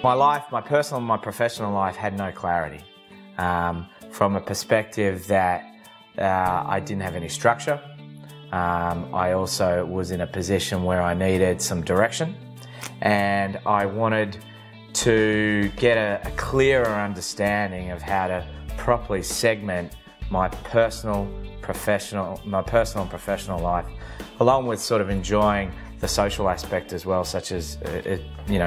My life, my personal and my professional life, had no clarity. From a perspective that I didn't have any structure. I also was in a position where I needed some direction, and I wanted to get a clearer understanding of how to properly segment my personal and professional life, along with sort of enjoying the social aspect as well, such as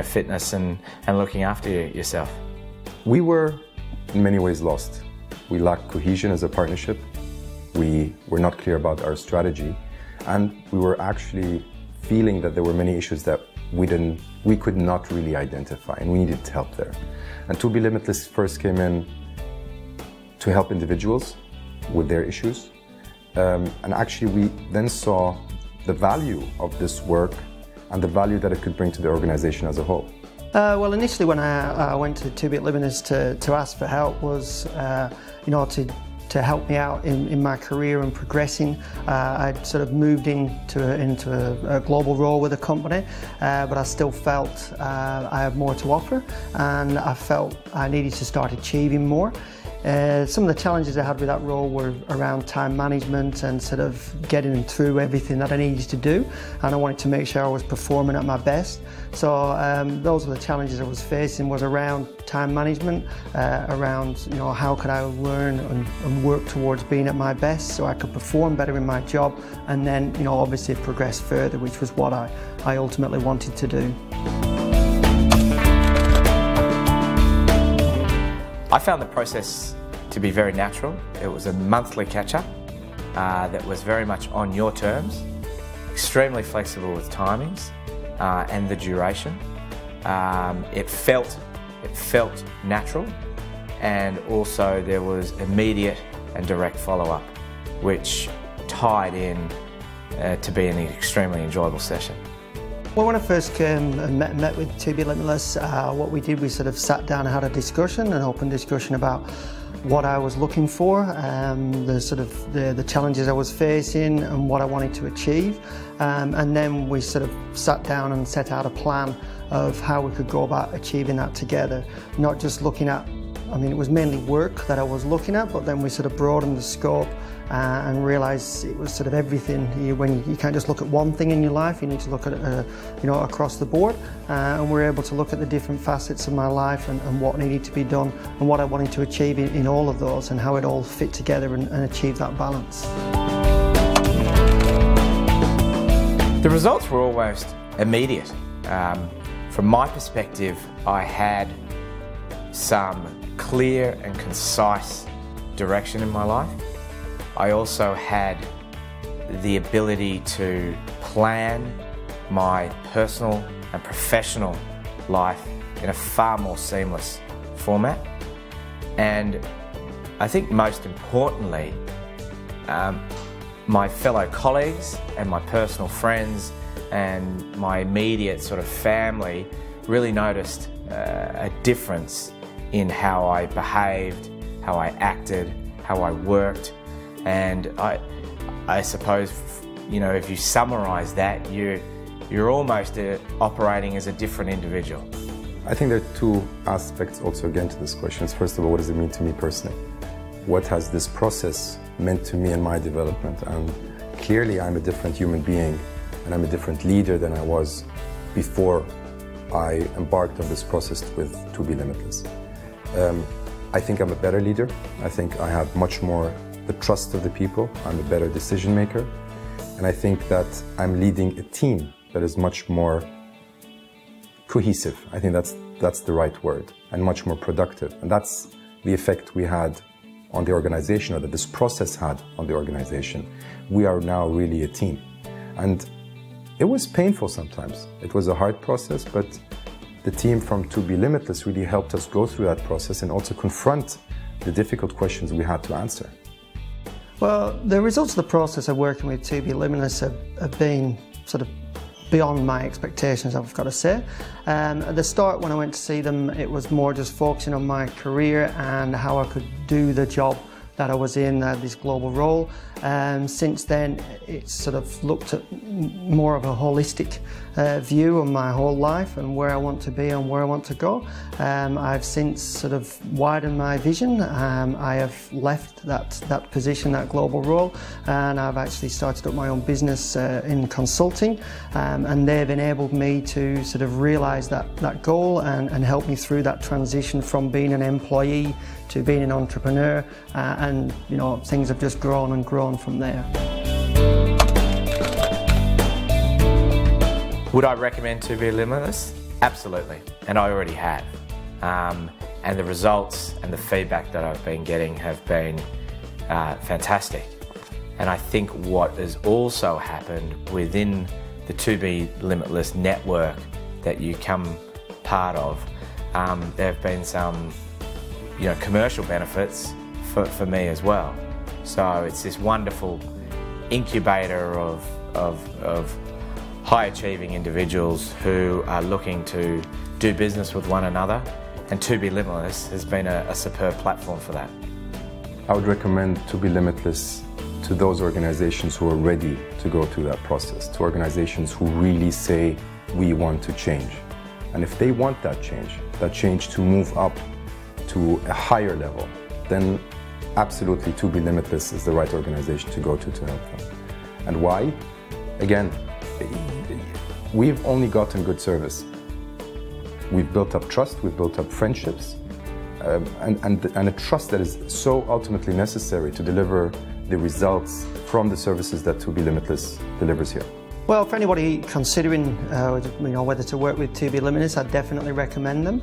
fitness and looking after yourself. We were in many ways lost. We lacked cohesion as a partnership. We were not clear about our strategy, and we were actually feeling that there were many issues that we could not really identify, and we needed help there. And To Be Limitless first came in to help individuals with their issues, and actually we then saw the value of this work and the value that it could bring to the organization as a whole. Well, initially when I went to Be Limitless to ask for help was, to help me out in my career and progressing. I'd sort of moved into a global role with a company, but I still felt I had more to offer, and I felt I needed to start achieving more. Some of the challenges I had with that role were around time management and sort of getting through everything that I needed to do, and I wanted to make sure I was performing at my best. So those were the challenges I was facing, was around time management, around how could I learn and work towards being at my best so I could perform better in my job, and then obviously progress further, which was what I ultimately wanted to do. I found the process to be very natural. It was a monthly catch-up that was very much on your terms, extremely flexible with timings and the duration. It felt natural, and also there was immediate and direct follow-up, which tied in to be an extremely enjoyable session. Well, when I first came and met with To Be Limitless, what we did, we sort of sat down and had a discussion, an open discussion about what I was looking for, the challenges I was facing and what I wanted to achieve. And then we sort of sat down and set out a plan of how we could go about achieving that together. Not just looking at, it was mainly work that I was looking at, but then we sort of broadened the scope and realised it was sort of everything. When you can't just look at one thing in your life, you need to look at it across the board. And we're able to look at the different facets of my life and what needed to be done and what I wanted to achieve in all of those, and how it all fit together and achieve that balance. The results were almost immediate. From my perspective, I had some clear and concise direction in my life. I also had the ability to plan my personal and professional life in a far more seamless format. And I think most importantly, my fellow colleagues and my personal friends and my immediate sort of family really noticed a difference in how I behaved, how I acted, how I worked. And I suppose, if you summarise that, you're almost operating as a different individual. I think there are two aspects also again to this question. First of all, what does it mean to me personally? What has this process meant to me in my development? And clearly I'm a different human being, and I'm a different leader than I was before I embarked on this process with To Be Limitless. I think I'm a better leader. I think I have much more the trust of the people. I'm a better decision maker. And I think that I'm leading a team that is much more cohesive. I think that's the right word, and much more productive. And that's the effect we had on the organization, or that this process had on the organization. We are now really a team. And it was painful sometimes. It was a hard process, but the team from To Be Limitless really helped us go through that process and also confront the difficult questions we had to answer. Well, the results of the process of working with To Be Limitless have been sort of beyond my expectations, I've got to say. At the start, when I went to see them, it was more just focusing on my career and how I could do the job that I was in, this global role. Since then, it's sort of looked at more of a holistic view of my whole life and where I want to be and where I want to go. I've since sort of widened my vision. I have left that position, that global role, and I've actually started up my own business in consulting, and they've enabled me to sort of realise that goal and help me through that transition from being an employee to being an entrepreneur, and you know, things have just grown and grown from there. Would I recommend To Be Limitless? Absolutely, and I already have. And the results and the feedback that I've been getting have been fantastic. And I think what has also happened within the To Be Limitless network that you come part of, there have been some commercial benefits for me as well. So it's this wonderful incubator of high achieving individuals who are looking to do business with one another, and To Be Limitless has been a superb platform for that. I would recommend To Be Limitless to those organizations who are ready to go through that process, to organizations who really say, we want to change. And if they want that change to move up to a higher level, then absolutely To Be Limitless is the right organization to go to help them. And why? Again, we've only gotten good service. We've built up trust, we've built up friendships, and a trust that is so ultimately necessary to deliver the results from the services that To Be Limitless delivers here. Well, for anybody considering whether to work with To Be Limitless, I'd definitely recommend them,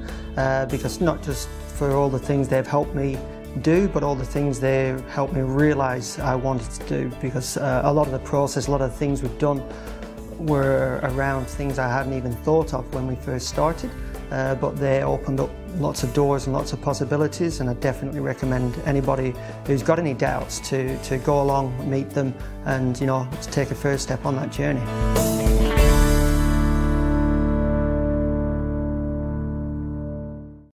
because not just for all the things they've helped me do, but all the things they helped me realise I wanted to do, because a lot of the process, a lot of the things we've done were around things I hadn't even thought of when we first started, but they opened up lots of doors and lots of possibilities, and I definitely recommend anybody who's got any doubts to go along, meet them, and to take a first step on that journey.